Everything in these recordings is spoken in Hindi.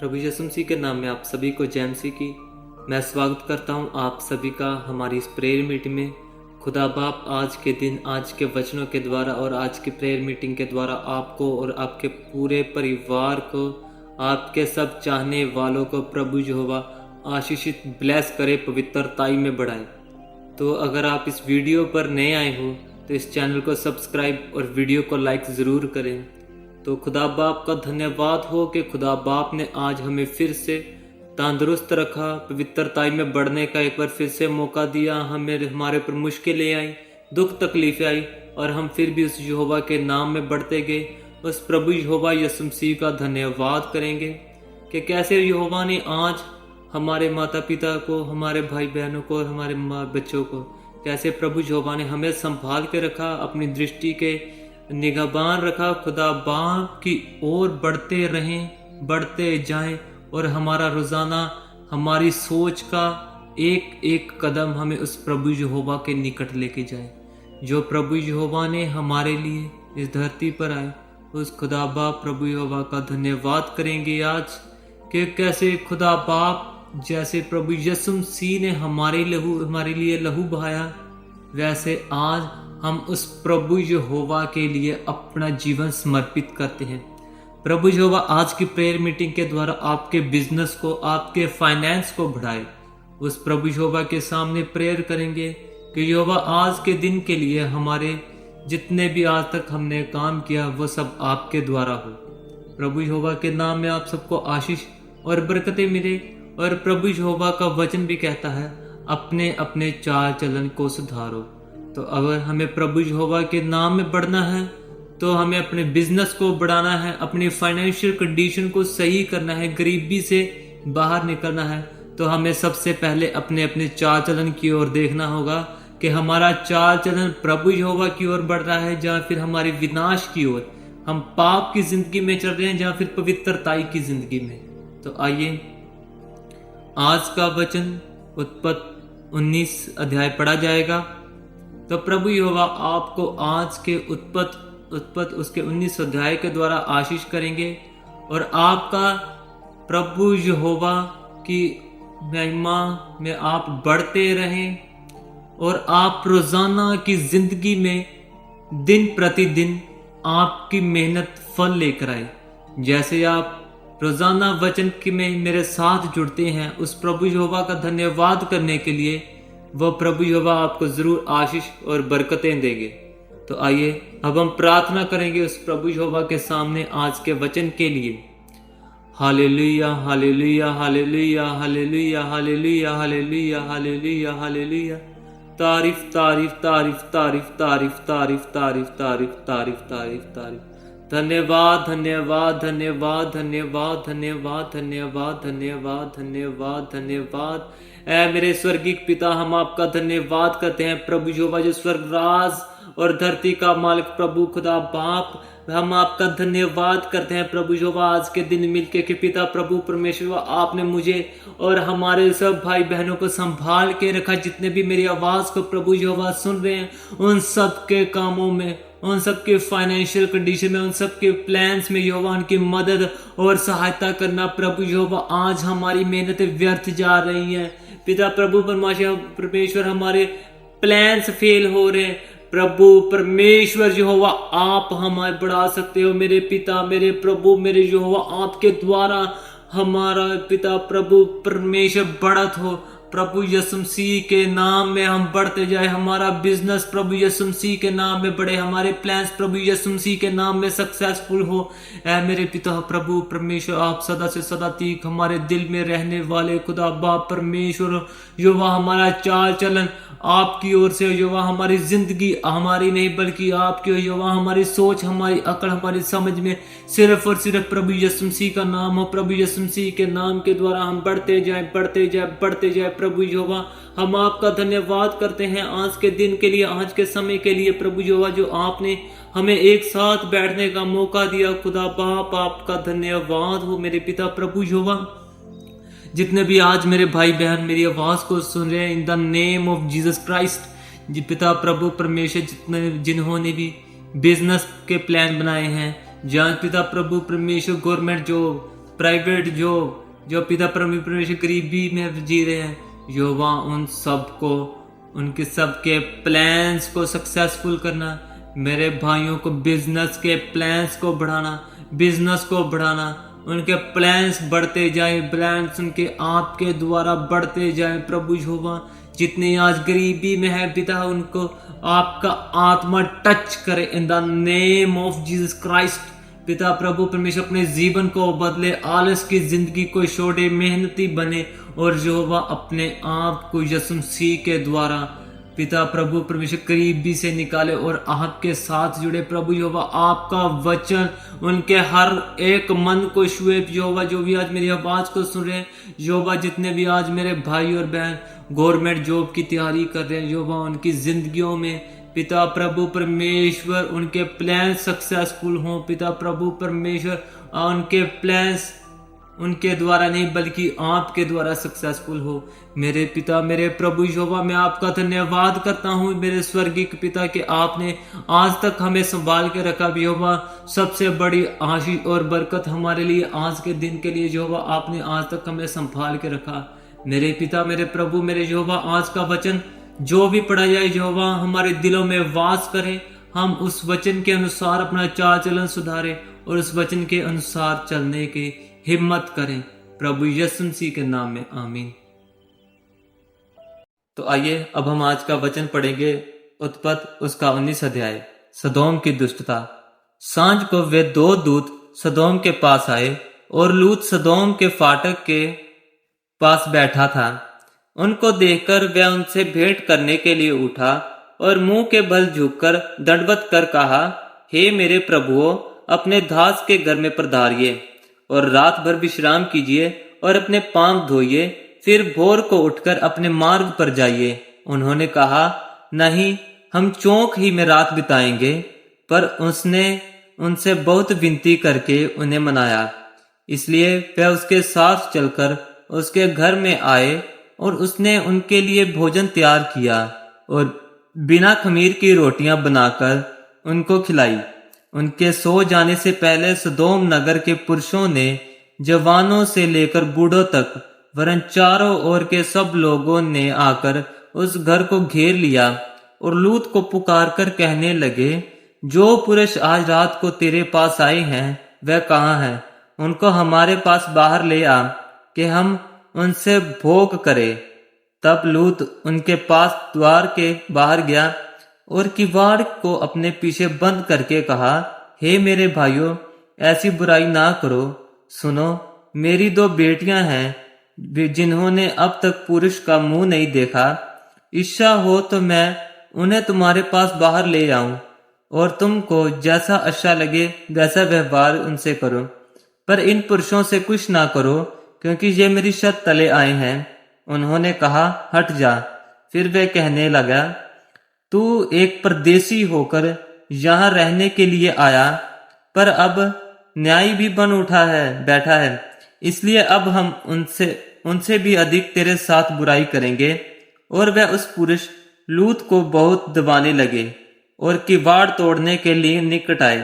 प्रभु यीशु मसीह के नाम में आप सभी को जय मसीह की मैं स्वागत करता हूं आप सभी का हमारी इस प्रेयर मीटिंग में। खुदा बाप आज के दिन, आज के वचनों के द्वारा और आज की प्रेयर मीटिंग के द्वारा आपको और आपके पूरे परिवार को, आपके सब चाहने वालों को प्रभु यहोवा आशीषित ब्लेस करे, पवित्रताई में बढ़ाए। तो अगर आप इस वीडियो पर नए आए हो तो इस चैनल को सब्सक्राइब और वीडियो को लाइक ज़रूर करें। तो खुदा बाप का धन्यवाद हो कि खुदा बाप ने आज हमें फिर से तंदुरुस्त रखा, पवित्रताई में बढ़ने का एक बार फिर से मौका दिया। हमारे ऊपर मुश्किलें आई, दुख तकलीफें आई और हम फिर भी उस यहोवा के नाम में बढ़ते गए। उस प्रभु यहोवा यीशु मसीह का धन्यवाद करेंगे कि कैसे यहोवा ने आज हमारे माता पिता को, हमारे भाई बहनों को और हमारे बच्चों को, कैसे प्रभु यहोवा ने हमें संभाल के रखा, अपनी दृष्टि के निगहबान रखा। खुदा बाप की ओर बढ़ते रहें, बढ़ते जाएं और हमारा रोज़ाना, हमारी सोच का एक एक कदम हमें उस प्रभु यहोवा के निकट लेके जाए। जो प्रभु यहोवा ने हमारे लिए इस धरती पर आए, उस खुदा बाप प्रभु यहोवा का धन्यवाद करेंगे आज कि कैसे खुदा बाप, जैसे प्रभु यीशु मसीह ने हमारे लिए लहू बहाया, वैसे आज हम उस प्रभु यहोवा के लिए अपना जीवन समर्पित करते हैं। प्रभु यहोवा आज की प्रेयर मीटिंग के द्वारा आपके बिजनेस को, आपके फाइनेंस को बढ़ाए। उस प्रभु यहोवा के सामने प्रेयर करेंगे कि यहोवा आज के दिन के लिए हमारे जितने भी आज तक हमने काम किया वो सब आपके द्वारा हो। प्रभु यहोवा के नाम में आप सबको आशीष और बरकतें मिले। और प्रभु यहोवा का वचन भी कहता है, अपने अपने चाल चलन को सुधारो। तो अगर हमें प्रभु यहोवा के नाम में बढ़ना है तो हमें अपने बिजनेस को बढ़ाना है, अपनी फाइनेंशियल कंडीशन को सही करना है, गरीबी से बाहर निकलना है, तो हमें सबसे पहले अपने अपने चाल चलन की ओर देखना होगा कि हमारा चाल चलन प्रभु यहोवा की ओर बढ़ रहा है या फिर हमारे विनाश की ओर, हम पाप की जिंदगी में चल रहे हैं या फिर पवित्रताई की जिंदगी में। तो आइए आज का वचन उत्पत्ति 19 अध्याय पढ़ा जाएगा। तो प्रभु यहोवा आपको आज के उत्पत्ति उसके 19 अध्याय के द्वारा आशीष करेंगे और आपका प्रभु यहोवा की महिमा में आप बढ़ते रहें और आप रोजाना की जिंदगी में दिन प्रतिदिन आपकी मेहनत फल लेकर आए। जैसे आप रोजाना वचन में मेरे साथ जुड़ते हैं, उस प्रभु यहोवा का धन्यवाद करने के लिए वह प्रभु यहोवा आपको जरूर आशीष और बरकतें देंगे। तो आइए अब हम प्रार्थना करेंगे उस प्रभु यहोवा के सामने आज के वचन के लिए। Hallelujah hallelujah hallelujah hallelujah hallelujah hallelujah hallelujah hallelujah. तारीफ तारीफ तारीफ तारीफ तारीफ तारीफ तारीफ तारीफ तारीफ तारीफ तारीफ। धन्यवाद धन्यवाद धन्यवाद धन्यवाद धन्यवाद धन्यवाद धन्यवाद धन्यवाद धन्यवाद। ऐ मेरे स्वर्गीय पिता, हम आपका धन्यवाद करते हैं प्रभु यहोवा जो स्वर्ग राज और धरती का मालिक प्रभु खुदा बाप, हम आपका धन्यवाद करते हैं प्रभु यहोवा आज के दिन मिलके कि पिता प्रभु परमेश्वर आपने मुझे और हमारे सब भाई बहनों को संभाल के रखा। जितने भी मेरी आवाज को प्रभु यहोवा सुन रहे हैं, उन सब के कामों में, उन सबके फाइनेंशियल कंडीशन में, उन सबके प्लान्स में यहोवा उनकी मदद और सहायता करना। प्रभु यहोवा आज हमारी मेहनतें व्यर्थ जा रही हैं पिता प्रभु परमेश्वर, हमारे प्लान्स फेल हो रहे हैं। प्रभु परमेश्वर यहोवा आप हमें बढ़ा सकते हो मेरे पिता, मेरे प्रभु, मेरे यहोवा, आपके द्वारा हमारा पिता प्रभु परमेश्वर बढ़त हो। प्रभु यीशु मसीह के नाम में हम बढ़ते जाए, हमारा बिजनेस प्रभु यीशु मसीह के नाम में बढ़े, हमारे प्लान्स प्रभु यीशु मसीह के नाम में सक्सेसफुल हो। ऐ मेरे पिता प्रभु परमेश्वर, आप सदा से सदा तक हमारे दिल में रहने वाले खुदा बाप परमेश्वर यहोवा, हमारा चाल चलन आपकी ओर से यहोवा, हमारी जिंदगी हमारी नहीं बल्कि आपकी हो यहोवा, हमारी सोच, हमारी अकल, हमारी समझ में सिर्फ और सिर्फ प्रभु यीशु मसीह का नाम हो। प्रभु यीशु मसीह के नाम के द्वारा हम बढ़ते जाए बढ़ते जाए बढ़ते जाए। प्रभु यहोवा हम आपका धन्यवाद करते हैं आज के दिन के लिए, आज के समय के लिए प्रभु यहोवा, जो आपने हमें एक साथ बैठने का मौका दिया। खुदा बाप आपका धन्यवाद हो मेरे पिता प्रभु यहोवा। जितने भी आज मेरे भाई बहन मेरी आवाज को सुन रहे हैं, in the name of Jesus Christ, पिता प्रभु परमेश्वर, जिन्होंने भी बिजनेस के प्लान बनाए हैं, जहाँ पिता प्रभु परमेश्वर गवर्नमेंट जो प्राइवेट जॉब, जो पिता परमेश्वर गरीबी में जी रहे हैं, यहोवा उन सबको, उनके सबके प्लान्स को सक्सेसफुल करना। मेरे भाइयों को बिजनेस के प्लान्स को बढ़ाना, बिजनेस को बढ़ाना, उनके प्लान्स बढ़ते जाए, प्लान्स उनके आपके द्वारा बढ़ते जाए। प्रभु यहोवा जितने आज गरीबी में है पिता, उनको आपका आत्मा टच करे in the name of Jesus Christ. पिता प्रभु परमेश्वर अपने जीवन को बदले, आलस की जिंदगी को छोड़े, मेहनती बने और यहोवा अपने आप को यीशु मसीह के द्वारा पिता प्रभु परमेश्वर गरीबी से निकाले और आपके साथ जुड़े। प्रभु यहोवा आपका वचन उनके हर एक मन को छुए। यहोवा जो भी आज मेरी आवाज को सुन रहे हैं, यहोवा जितने भी आज मेरे भाई और बहन गवर्नमेंट जॉब की तैयारी कर रहे हैं, यहोवा उनकी जिंदगियों में पिता प्रभु परमेश्वर उनके प्लान सक्सेसफुल हों। पिता प्रभु परमेश्वर उनके प्लान्स उनके द्वारा नहीं बल्कि आपके द्वारा सक्सेसफुल हो। मेरे पिता मेरे प्रभु यहोवा, मैं आपका धन्यवाद करता हूँ मेरे स्वर्गीय पिता के आपने आज तक हमें संभाल के रखा। यहोवा सबसे बड़ी आशीष और बरकत हमारे लिए आज के दिन के लिए यहोवा आपने आज तक हमें संभाल के रखा। मेरे पिता मेरे प्रभु मेरे यहोवा, आज का वचन जो भी पढ़ा जाए यहोवा हमारे दिलों में वास करे। हम उस वचन के अनुसार अपना चाल चलन सुधारें और उस वचन के अनुसार चलने की हिम्मत करें। प्रभु यीशु मसीह के नाम में आमीन। तो आइए अब हम आज का वचन पढ़ेंगे। उत्पत्ति उसका 19 अध्याय। सदोम की दुष्टता। सांझ को वे 2 दूत सदोम के पास आए और लूत सदोम के फाटक के पास बैठा था। उनको देखकर वह उनसे भेंट करने के लिए उठा और मुंह के बल झुककर दंडवत कर कहा, हे मेरे प्रभुओं, अपने दास के घर में पधारिए और रात भर विश्राम कीजिए और अपने पांव धोइए, फिर भोर को उठकर अपने मार्ग पर जाइए। उन्होंने कहा, नहीं, हम चौक ही में रात बिताएंगे। पर उसने उनसे बहुत विनती करके उन्हें मनाया, इसलिए वह उसके साथ चलकर उसके घर में आए और उसने उनके लिए भोजन तैयार किया और बिना खमीर की रोटियां बनाकर उनको खिलाई। उनके सो जाने से पहले सदोम नगर के पुरुषों ने जवानों से लेकर बूढ़ों तक वरन चारों ओर के सब लोगों ने आकर उस घर को घेर लिया और लूत को पुकार कर कहने लगे, जो पुरुष आज रात को तेरे पास आए हैं वह कहाँ है? उनको हमारे पास बाहर ले आ कि हम उनसे भोग करें। तब लूत उनके पास द्वार के बाहर गया और किवाड़ को अपने पीछे बंद करके कहा, हे मेरे भाइयों, ऐसी बुराई ना करो। सुनो, मेरी 2 बेटियां हैं जिन्होंने अब तक पुरुष का मुंह नहीं देखा। इच्छा हो तो मैं उन्हें तुम्हारे पास बाहर ले आऊं और तुमको जैसा अच्छा लगे वैसा व्यवहार उनसे करो, पर इन पुरुषों से कुछ ना करो, क्योंकि ये मेरी छत तले आए हैं। उन्होंने कहा, हट जा। फिर वह कहने लगा, तू एक परदेसी होकर यहाँ रहने के लिए आया, पर अब न्यायी भी बन उठा है बैठा है, इसलिए अब हम उनसे भी अधिक तेरे साथ बुराई करेंगे। और वह उस पुरुष लूत को बहुत दबाने लगे और किवाड़ तोड़ने के लिए निकट आए।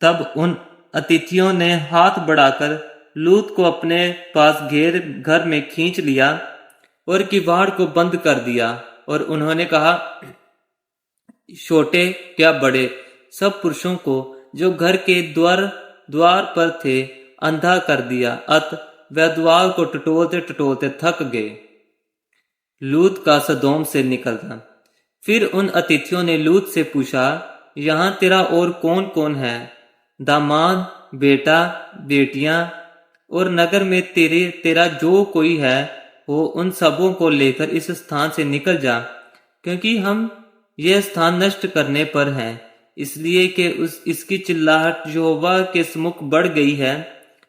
तब उन अतिथियों ने हाथ बढ़ाकर लूत को अपने पास घेर घर में खींच लिया और किवाड़ को बंद कर दिया। और उन्होंने कहा, छोटे क्या बड़े, सब पुरुषों को जो घर के द्वार पर थे अंधा कर दिया। अत वह द्वार को टटोलते टटोलते थक गए। लूत का सदोम से निकलना। फिर उन अतिथियों ने लूत से पूछा, यहाँ तेरा और कौन कौन है? दामाद, बेटा, बेटियां और नगर में तेरा जो कोई है हो, उन सबों को लेकर इस स्थान से निकल जा, क्योंकि हम यह स्थान नष्ट करने पर हैं, इसलिए कि इसकी चिल्लाहट यहोवा के सम्मुख बढ़ गई है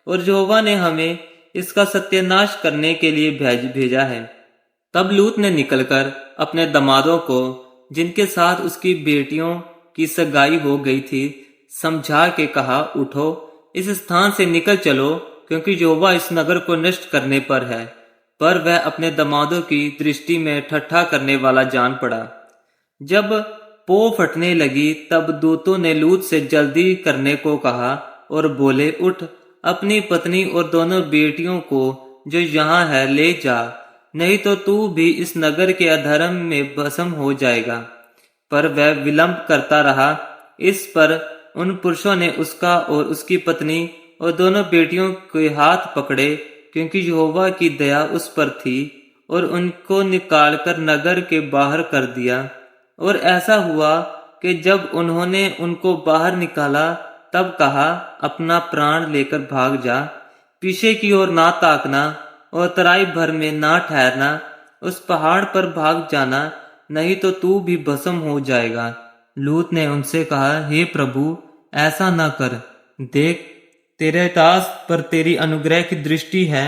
और यहोवा ने हमें इसका सत्यानाश करने के लिए भेजा है। तब लूत ने निकलकर अपने दमादों को, जिनके साथ उसकी बेटियों की सगाई हो गई थी, समझा के कहा, उठो, इस स्थान से निकल चलो, क्योंकि यहोवा इस नगर को नष्ट करने पर है। पर वह अपने दमादों की दृष्टि में ठट्ठा करने वाला जान पड़ा। जब पो फटने लगी तब दूतों ने लूत से जल्दी करने को कहा और बोले, उठ, अपनी पत्नी और दोनों बेटियों को जो यहाँ है ले जा, नहीं तो तू भी इस नगर के अधर्म में भस्म हो जाएगा। पर वह विलंब करता रहा। इस पर उन पुरुषों ने उसका और उसकी पत्नी और दोनों बेटियों के हाथ पकड़े, क्योंकि यहोवा की दया उस पर थी, और उनको निकालकर नगर के बाहर कर दिया। और ऐसा हुआ कि जब उन्होंने उनको बाहर निकाला तब कहा, अपना प्राण लेकर भाग जा, पीछे की ओर ना ताकना और तराई भर में ना ठहरना, उस पहाड़ पर भाग जाना, नहीं तो तू भी भस्म हो जाएगा। लूत ने उनसे कहा, हे प्रभु, ऐसा ना कर। देख, तेरे दास पर तेरी अनुग्रह की दृष्टि है,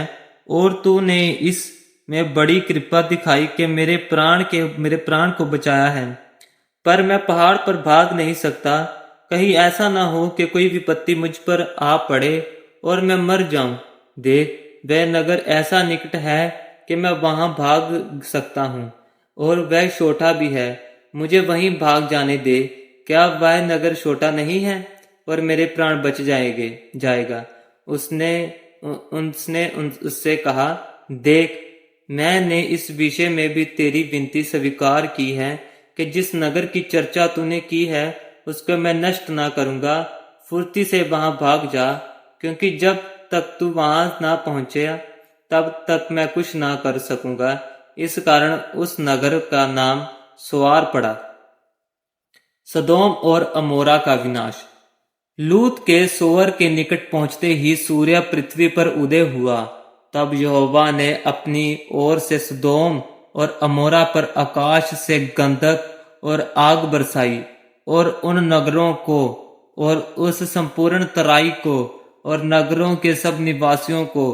और तूने इस में बड़ी कृपा दिखाई कि मेरे प्राण को बचाया है। पर मैं पहाड़ पर भाग नहीं सकता, कहीं ऐसा ना हो कि कोई विपत्ति मुझ पर आ पड़े और मैं मर जाऊं। देख, वह नगर ऐसा निकट है कि मैं वहां भाग सकता हूँ, और वह छोटा भी है, मुझे वहीं भाग जाने दे। क्या वह नगर छोटा नहीं है और मेरे प्राण बच जाएगा। उसने उससे कहा, देख, मैंने इस विषय में भी तेरी विनती स्वीकार की है कि जिस नगर की चर्चा तूने की है उसको मैं नष्ट ना करूंगा। फुर्ती से वहां भाग जा, क्योंकि जब तक तू वहां ना पहुंचे तब तक मैं कुछ ना कर सकूंगा। इस कारण उस नगर का नाम सोआर पड़ा। सदोम और अमोरा का विनाश। लूत के सोअर के निकट पहुंचते ही सूर्य पृथ्वी पर उदय हुआ। तब यहोवा ने अपनी ओर से सदोम और अमोरा पर आकाश से गंधक और आग बरसाई, और उन नगरों को और उस संपूर्ण तराई को और नगरों के सब निवासियों को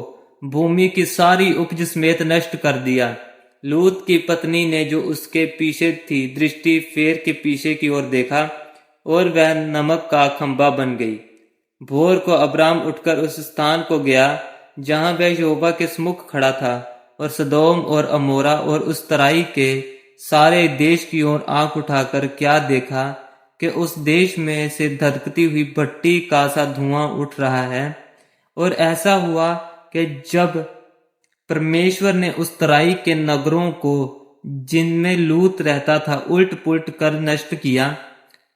भूमि की सारी उपज समेत नष्ट कर दिया। लूत की पत्नी ने जो उसके पीछे थी दृष्टि फेर के पीछे की ओर देखा, और वह नमक का खंभा बन गई। भोर को अब्राम उठकर उस स्थान को गया जहां वह यहोवा के सम्मुख खड़ा था, और सदोम और अमोरा और उस तराई के सारे देश की ओर आंख उठाकर क्या देखा कि उस देश में से धधकती हुई भट्टी का सा धुआं उठ रहा है। और ऐसा हुआ कि जब परमेश्वर ने उस तराई के नगरों को जिनमें लूत रहता था उल्ट पुल्ट कर नष्ट किया,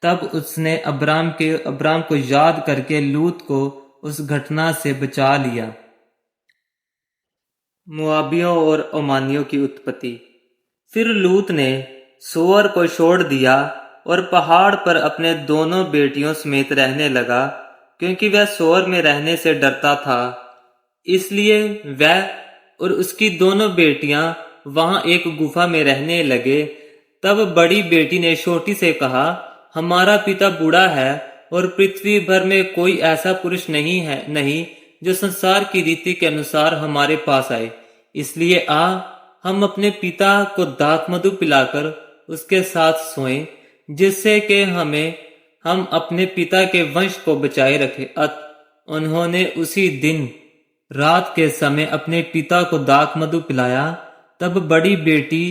तब उसने अब्राम को याद करके लूत को उस घटना से बचा लिया। मुआबियों और ओमानियों की उत्पत्ति। फिर लूत ने सोअर को छोड़ दिया और पहाड़ पर अपने दोनों बेटियों समेत रहने लगा, क्योंकि वह सोअर में रहने से डरता था। इसलिए वह और उसकी दोनों बेटियां वहां एक गुफा में रहने लगे। तब बड़ी बेटी ने छोटी से कहा, हमारा पिता बूढ़ा है और पृथ्वी भर में कोई ऐसा पुरुष नहीं जो संसार की रीति के अनुसार हमारे पास आए। इसलिए आ, हम अपने पिता को दाखमधु पिलाकर उसके साथ सोएं, जिससे कि हम अपने पिता के वंश को बचाए रखें। उन्होंने उसी दिन रात के समय अपने पिता को दाखमधु पिलाया। तब बड़ी बेटी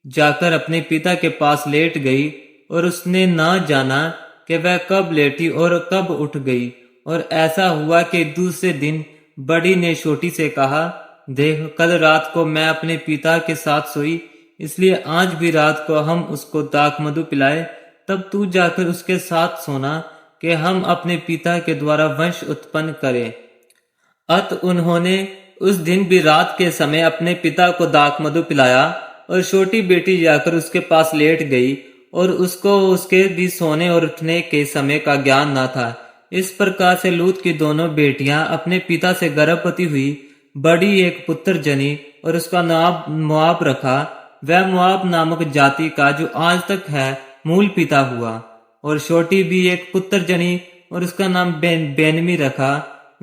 जाकर अपने पिता के पास लेट गई, और उसने ना जाना कि वह कब लेटी और कब उठ गई। और ऐसा हुआ कि दूसरे दिन बड़ी ने छोटी से कहा, देख, कल रात को मैं अपने पिता के साथ सोई, इसलिए आज भी रात को हम उसको दाखमधु पिलाए। तब तू जाकर उसके साथ सोना कि हम अपने पिता के द्वारा वंश उत्पन्न करें। उन्होंने उस दिन भी रात के समय अपने पिता को दाखमधु पिलाया, और छोटी बेटी जाकर उसके पास लेट गई, और उसको उसके भी सोने और उठने के समय का ज्ञान न था। इस प्रकार से लूत की दोनों बेटियां अपने पिता से गर्भवती हुई। बड़ी एक पुत्र जनी और उसका नाम मोआब रखा। वह मोआब नामक जाति का जो आज तक है मूल पिता हुआ। और छोटी भी एक पुत्र जनी और उसका नाम बेनमी रखा।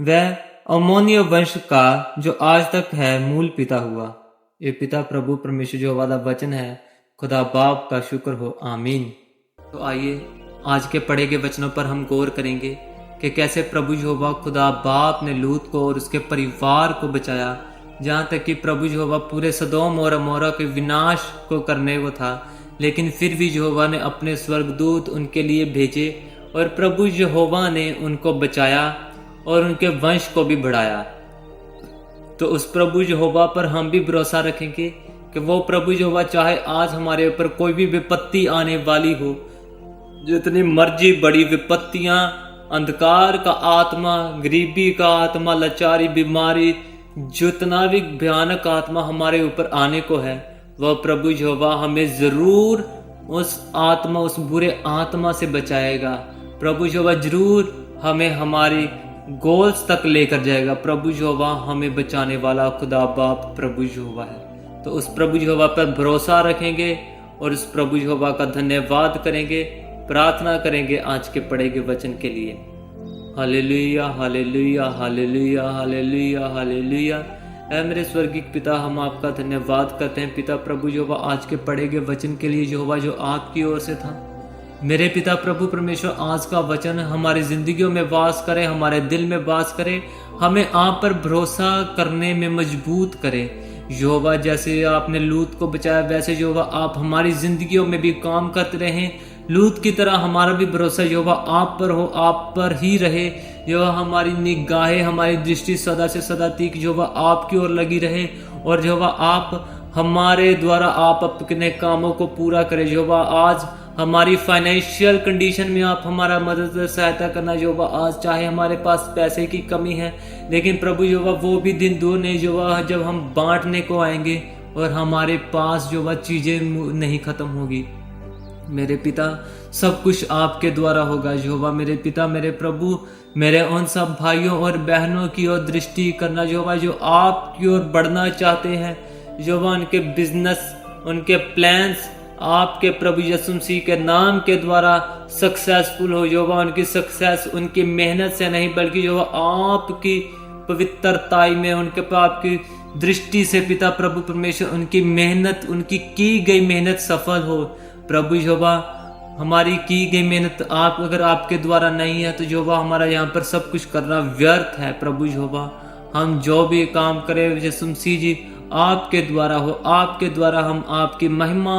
वह अमोनियो वंश का जो आज तक है मूल पिता हुआ। ये पिता प्रभु परमेश्वर जो वाला वचन है, खुदा बाप का शुक्र हो, आमीन। तो आइए आज के पढ़े गए वचनों पर हम गौर करेंगे कि कैसे प्रभु यहोवा खुदा बाप ने लूत को और उसके परिवार को बचाया, जहाँ तक कि प्रभु यहोवा पूरे सदोम और अमोरा के विनाश को करने को था, लेकिन फिर भी यहोवा ने अपने स्वर्गदूत उनके लिए भेजे और प्रभु यहोवा ने उनको बचाया। और उनके वंश को भी बढ़ाया। तो उस प्रभु यहोवा पर हम भी भरोसा रखेंगे कि वो प्रभु यहोवा चाहे आज हमारे ऊपर कोई भी विपत्ति आने वाली हो, जितनी मर्जी बड़ी विपत्तियां, अंधकार का आत्मा, गरीबी का आत्मा, लाचारी, बीमारी, जितना भी भयानक आत्मा हमारे ऊपर आने को है, वह प्रभु यहोवा हमें जरूर उस बुरे आत्मा से बचाएगा। प्रभु यहोवा जरूर हमें हमारी गोल्स तक लेकर जाएगा। प्रभु यहोवा हमें बचाने वाला खुदा बाप प्रभु यहोवा है। तो उस प्रभु यहोवा पर भरोसा रखेंगे और उस प्रभु यहोवा का धन्यवाद करेंगे, प्रार्थना करेंगे आज के पढ़े गए वचन के लिए। Hallelujah, hallelujah, hallelujah, hallelujah, hallelujah. ऐ मेरे स्वर्गीय पिता, हम आपका धन्यवाद करते हैं पिता प्रभु यहोवा आज के पढ़े गए वचन के लिए यहोवा जो आपकी ओर से था। मेरे पिता प्रभु परमेश्वर, आज का वचन हमारी जिंदगियों में वास करे, हमारे दिल में वास करे, हमें आप पर भरोसा करने में मजबूत करे। यहोवा जैसे आपने लूत को बचाया, वैसे यहोवा आप हमारी जिंदगियों में भी काम करते रहें। लूत की तरह हमारा भी भरोसा यहोवा आप पर हो, आप पर ही रहे। यहोवा हमारी निगाहें, हमारी दृष्टि सदा से सदा तक यहोवा आपकी ओर लगी रहे और यहोवा आप हमारे द्वारा आप अपने कामों को पूरा करें। यहोवा आज हमारी फाइनेंशियल कंडीशन में आप हमारा मदद सहायता करना। यहोवा आज चाहे हमारे पास पैसे की कमी है, लेकिन प्रभु यहोवा वो भी दिन दूर नहीं यहोवा जब हम बांटने को आएंगे और हमारे पास यहोवा चीजें नहीं खत्म होगी। मेरे पिता, सब कुछ आपके द्वारा होगा यहोवा। मेरे पिता, मेरे प्रभु, मेरे उन सब भाइयों और बहनों की ओर दृष्टि करना यहोवा जो आपकी ओर बढ़ना चाहते हैं। यहोवा उनके बिजनेस, उनके प्लान्स आपके प्रभु यीशु मसीह के नाम के द्वारा सक्सेसफुल हो। यहोवा उनकी सक्सेस उनकी मेहनत से नहीं, बल्कि यहोवा आपकी पवित्रताई में, उनके पाप की दृष्टि से पिता प्रभु परमेश्वर उनकी मेहनत, उनकी की गई मेहनत सफल हो। प्रभु यहोवा, हमारी की गई मेहनत आप अगर आपके द्वारा नहीं है तो यहोवा हमारा यहाँ पर सब कुछ करना व्यर्थ है। प्रभु यहोवा, हम जो भी काम करें यीशु मसीह जी आपके द्वारा हो, आपके द्वारा हम आपकी महिमा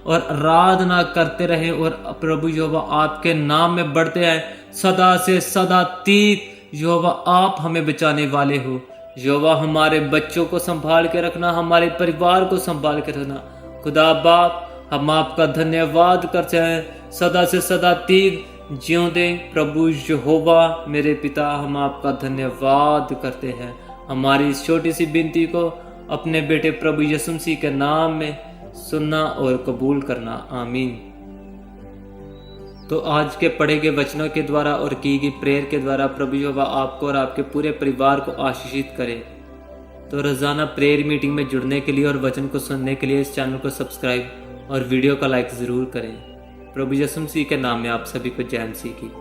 और आराधना करते रहें और प्रभु यहोवा आपके नाम में बढ़ते हैं सदा से सदा तक। यहोवा आप हमें बचाने वाले हो। यहोवा हमारे बच्चों को संभाल के रखना, हमारे परिवार को संभाल के रखना। खुदा बाप, हम आपका धन्यवाद करते हैं सदा से सदा तक जियोंदे प्रभु यहोवा। मेरे पिता, हम आपका धन्यवाद करते हैं। हमारी इस छोटी सी विनती को अपने बेटे प्रभु यीशु मसीह के नाम में सुनना और कबूल करना, आमीन। तो आज के पढ़े गए वचनों के द्वारा और की गई प्रेयर के द्वारा प्रभु यहोवा आपको और आपके पूरे परिवार को आशीषित करे। तो रोजाना प्रेयर मीटिंग में जुड़ने के लिए और वचन को सुनने के लिए इस चैनल को सब्सक्राइब और वीडियो का लाइक ज़रूर करें। प्रभु यीशु मसीह के नाम में आप सभी को जय मसीह की।